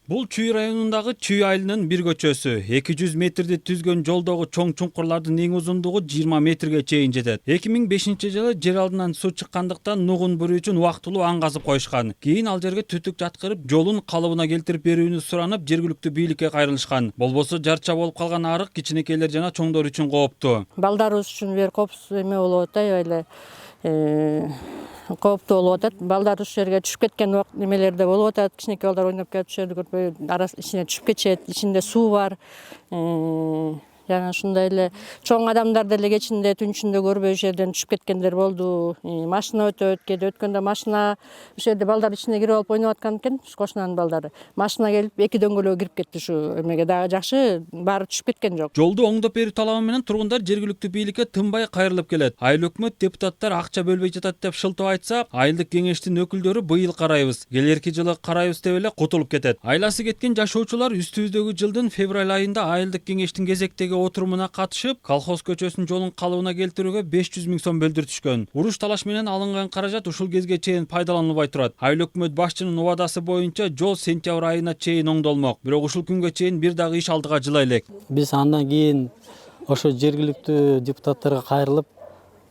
Бул Чүй районундагы Чүй айылынын бир көчөсү. 200 метрди түзгөн жолдогу чоң чуңкурлардын эң узундугу 20 метрге чейин жетет. 2005-жылы жер алдынан суу чыккандыктан нугун буруу үчүн убактылуу аң казып коюшкан. Кийин ал жерге түтүк жаткырып, жолун калыбына келтирип берүүнү суранып, жергиликтүү бийликке кайрылышкан. Болбосо жарча болуп калган арык кичинекейлер жана чоңдор үчүн кооптуу. Балдарыбыз үчүн бир коопсуз эме болуп атат, аябай эле кооптуу болуп атат. Балдар ушул жерге түшүп кеткен немелер да болуп атат. Кичинекей балдар ойноп келип ушул жерди көрпөй ичине түшүп кетишет. Ичинде суу бар. Жана ушундай эле чоң адамдар деле кечинде түн ичинде көрбөй ушул жерден түшүп кеткендер болду. Машина өтөт, кээде өткөндө машина ушул жерде балдар ичине кирип алып ойноп аткан экен, кошунанын балдары. Машина келип эки дөңгөлөгө кирип кетти ушу эмеге. Дагы жакшы баары түшүп кеткен жок. Жолду оңдоп берүү талабы менен тургундар жергиликтүү бийликке тынбай кайрылып келет. Айыл өкмөт депутаттар акча бөлбөй жатат деп шылтоо айтса, айылдык кеңештин өкүлдөрү быйыл карайбыз, келерки жылы карайбыз деп эле кутулуп кетет. Айласы кеткен жашоочулар үстүбүздөгү жылдын февраль айында айылдык кеңештин кезектеги отурумуна катышып, колхоз көчөсүнүн жолун калыбына келтирүүгө 500 000 сом бөлдүртүшкөн. Уруш талаш менен алынган каражат ушул кезге чейин пайдаланылбай турат. Айыл өкмөт башчынын убадасы боюнча жол сентябрь айына чейин оңдолмок. Бирок ушул күнгө чейин бир дагы иш алдыга жыла элек. Биз андан кийин ошо жергиликтүү депутаттарга кайрылып,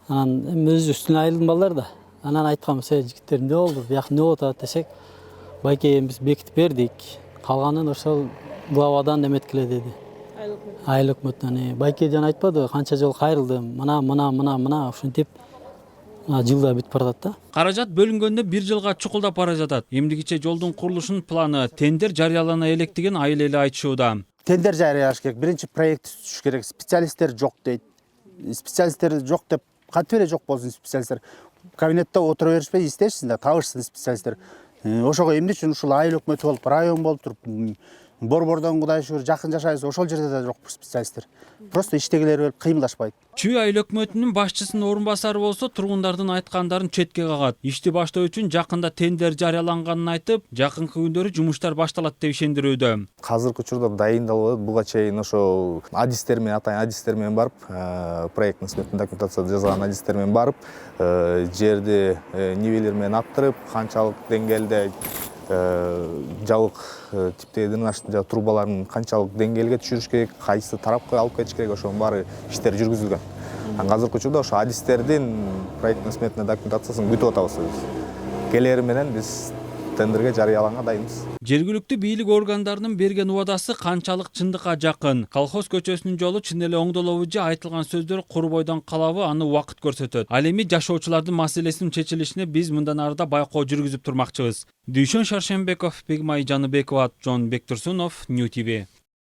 анан өз үстүнө айылдын балдар да. Анан айтканбыз, жигиттер эмне болду, бияк эмне болуп атат десек, байке биз бекитип бердик. Калганын ошол главадан эметкиле деди. Айыл өкмөтүнөн. Байке жана айтпады, канча жолу кайрылдым, мына ушинтип жылда бүтүп баратат да. Каражат бөлүнгөндө бир жылга чукулдап бара жатат. Эмдигиче жолдун курулушунун планы, тендер жарыялана элек деген айыл эли айтышууда. Тендер жарыялаш керек, биринчи проект түзүш керек, специалисттер жок дейт. Специалисттер жок деп кантип эле жок болсун специалисттер. Кабинетте отура беришпей иштешсиң да, табышсын специалисттер. Ошого эмне үчүн ушул айыл өкмөтү болуп, район болуп туруп, борбордон Кудай шүгүр жакын жашайбыз, ошол жерде да жок специалисттер. Просто иштегилер берип кыймылдашпайт. Чүй айыл өкмөтүнүн башчысынын орун басары болсо тургундардын айткандарын четке кагат. Ишти баштоо үчүн жакында тендер жарыяланганын айтып, жакынкы күндөрү жумуштар башталат деп ишендирүүдө. Азыркы учурда дайындалып атат. Буга чейин ошо адистер менен барып, проекттин сметный документациясы жазган адистер менен барып, жерди нивелер менен аттырып, канчалык деңгээлде жабык типтеги дренаждын трубаларын канчалык деңгээлге түшүрүш керек, кайсы тарапка алып кетиш керек, ошонун баары иштер жүргүзүлгөн. Азыркы учурда ошо адистердин проекттин сметный документациясын күтүп атабыз биз. Келери менен биз тендерге жарыяланга дайынбыз. Жергиликтүү бийлик органдарынын берген убадасы канчалык чындыкка жакын? Колхоз көчөсүнүн жолу чын эле оңдолобу же айтылган сөздөр куру бойдон калабы, аны убакыт көрсөтөт. Ал эми жашоочулардын маселесинин чечилишине биз мындан арыда байкоо жүргүзүп турмакчыбыз. Дүйшөн Шаршенбеков, Бегмай Жаныбекова, Жон Бектурсунов, Нью ТВ.